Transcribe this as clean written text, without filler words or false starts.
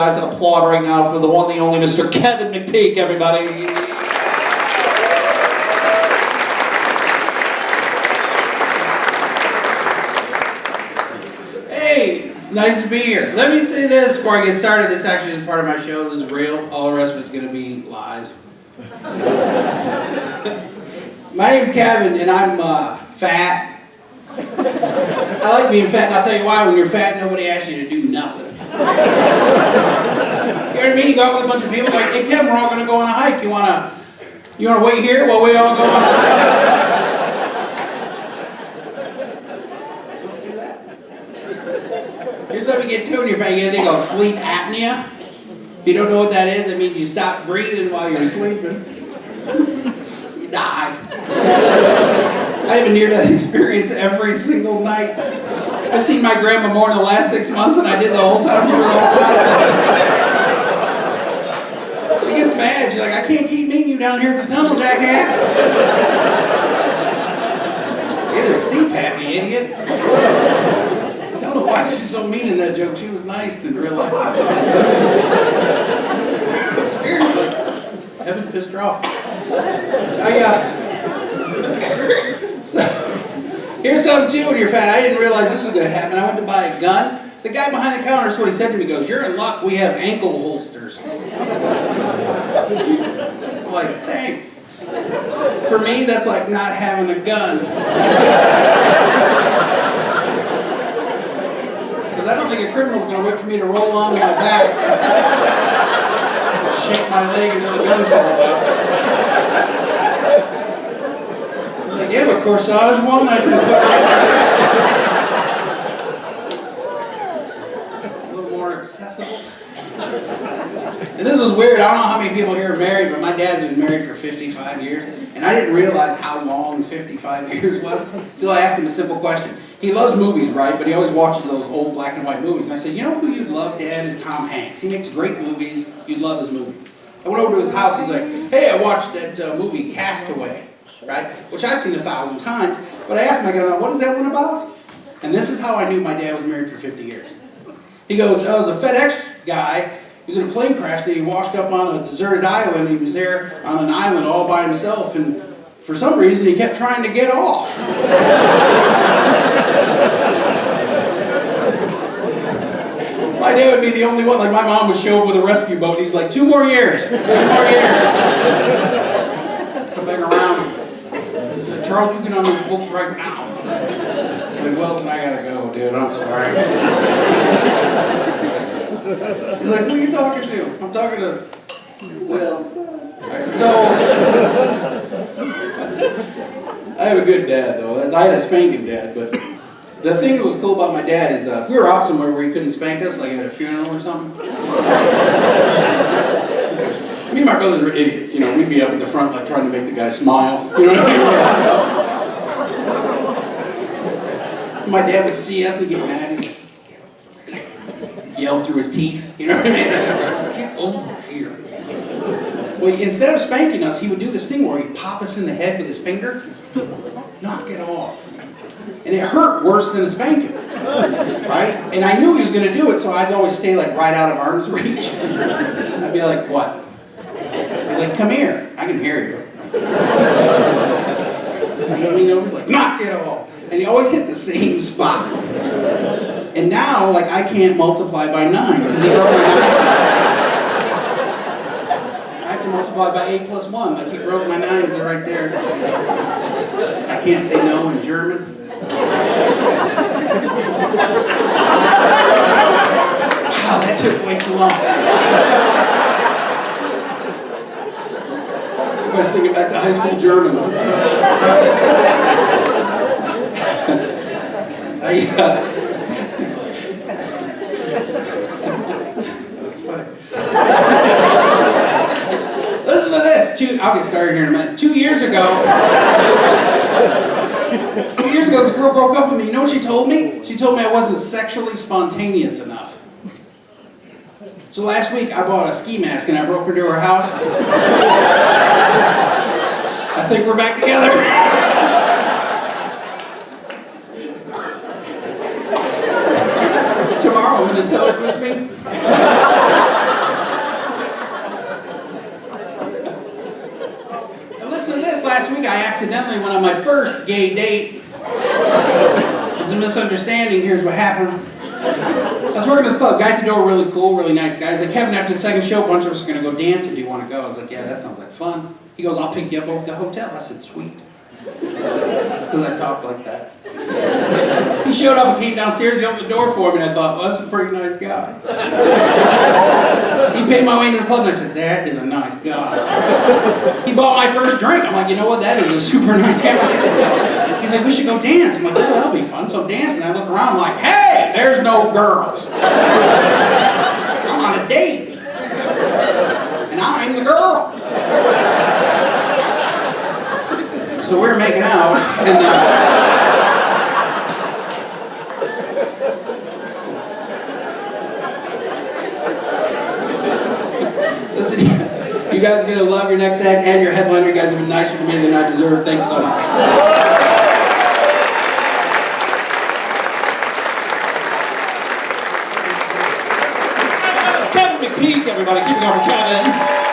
Guys, an applaud right now for the one, the only Mr. Kevin McPeek, everybody. Hey, it's nice to be here. Let me say this before I get started. This actually is part of my show. This is real. All the rest of it's going to be lies. My name's Kevin, and I'm fat. I like being fat, and I'll tell you why. When you're fat, nobody asks you to do nothing. You know what I mean? You go out with a bunch of people like, hey Kevin, we're all going to go on a hike. You wanna wait here while we all go on a hike? Let's do that. Here's something you get to when you're fat. You get a thing called sleep apnea. If you don't know what that is, it means you stop breathing while you're sleeping. You die. I have a near-death experience every single night. I've seen my grandma more in the last 6 months than I did the whole time she was alive. She gets mad. She's like, I can't keep meeting you down here at the tunnel, jackass. Get a CPAP, you idiot. I don't know why she's so mean in that joke. She was nice in real life. Seriously. Heaven pissed her off. Here's something too when you're fat. I didn't realize this was going to happen. I went to buy a gun. The guy behind the counter, that's what he said to me. He goes, you're in luck. We have ankle holsters. I'm like, thanks. For me, that's like not having a gun. Because I don't think a criminal's going to wait for me to roll onto my back, shake my leg until the gun falls out. Do you have a corsage one I can put a little more accessible? And this was weird. I don't know how many people here are married, but my dad's been married for 55 years. And I didn't realize how long 55 years was until I asked him a simple question. He loves movies, right? But he always watches those old black and white movies. And I said, you know who you'd love, Dad, is Tom Hanks. He makes great movies. You'd love his movies. I went over to his house. He's like, hey, I watched that movie Castaway. Right? Which I've seen 1,000 times, but I asked him, I go, what is that one about? And this is how I knew my dad was married for 50 years. He goes, I was a FedEx guy, he was in a plane crash, and he washed up on a deserted island. He was there on an island all by himself, and for some reason he kept trying to get off. My dad would be the only one, like my mom would show up with a rescue boat, and he's like, 2 more years, 2 more years. Come back around. Charles, you can on this book right now. I'm like, Wilson, I gotta go, dude. I'm sorry. He's like, who are you talking to? I'm talking to Wilson. Right, so, I have a good dad, though. I had a spanking dad, but the thing that was cool about my dad is if we were out somewhere where he couldn't spank us, like at a funeral or something, me and my brothers were idiots, you know, we'd be up at the front like trying to make the guy smile, you know what I mean? My dad would see us and get mad, he'd yell through his teeth, you know what I mean? Get over here. Well, instead of spanking us, he would do this thing where he'd pop us in the head with his finger, knock it off. And it hurt worse than a spanking, right? And I knew he was going to do it, so I'd always stay like right out of arm's reach. I'd be like, what? He's like, come here. I can hear you. He's like, knock it off. And he always hit the same spot. And now, like, I can't multiply by 9 because he broke my 9. I have to multiply by 8 plus 1. Like, he broke my 9s. They're right there. I can't say no in German. Wow, that took way too long. I was thinking back to high school German. That's funny. Listen to this. I'll get started here in a minute. 2 years ago, this girl broke up with me. You know what she told me? She told me I wasn't sexually spontaneous enough. So last week I bought a ski mask and I broke her to her house. I think we're back together. Tomorrow I'm going to tell her with me. last week I accidentally went on my first gay date. It was a misunderstanding. Here's what happened. I was working this club. Guy at the door, really cool, really nice guy. He's like, Kevin, after the second show, a bunch of us are going to go dancing. Do you want to go? I was like, yeah, that sounds like fun. He goes, I'll pick you up over at the hotel. I said, sweet. Because I talk like that. He showed up and came downstairs. He opened the door for me, and I thought, well, that's a pretty nice guy. He paid my way into the club, and I said, that is a nice guy. He bought my first drink. I'm like, you know what? That is a super nice guy. He's like, we should go dance. I'm like, oh, that'll be fun. So I'm dancing. I look around, I'm like, hey, there's no girls. I'm on a date. And I'm the girl. So we were making out, and listen, you guys are going to love your next act and your headliner. You guys have been nicer to me than I deserve. Thanks so much. Kevin McPeek, everybody. Keep it going for Kevin.